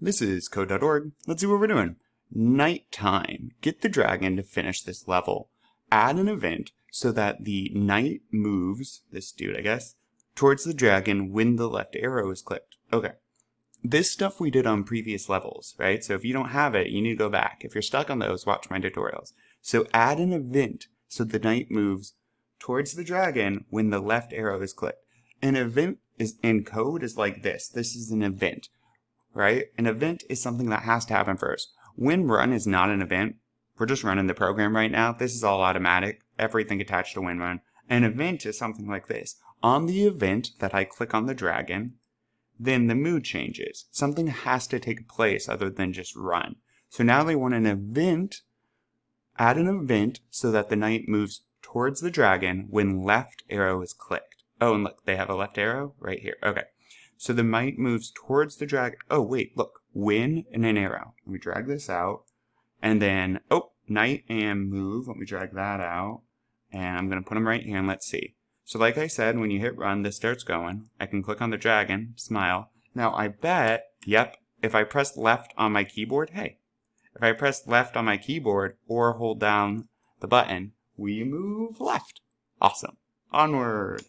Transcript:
This is code.org. Let's see what we're doing. Nighttime. Get the dragon to finish this level. Add an event so that the knight moves, this dude I guess, towards the dragon when the left arrow is clicked. Okay. This stuff we did on previous levels, right? So if you don't have it, you need to go back. If you're stuck on those, watch my tutorials. So add an event so the knight moves towards the dragon when the left arrow is clicked. An event is in code is like this. This is an event. Right? An event is something that has to happen first. When run is not an event, we're just running the program right now. This is all automatic. Everything attached to when run. An event is something like this. On the event that I click on the dragon, then the mood changes. Something has to take place other than just run. So now they want an event, add an event so that the knight moves towards the dragon when left arrow is clicked. Oh, and look, they have a left arrow right here. Okay. So the knight moves towards the dragon. Oh, wait, look. Win and an arrow. Let me drag this out. And then, knight and move. Let me drag that out. And I'm going to put them right here and let's see. So like I said, when you hit run, this starts going. I can click on the dragon, smile. Now I bet, if I press left on my keyboard, if I press left on my keyboard or hold down the button, we move left. Awesome. Onward.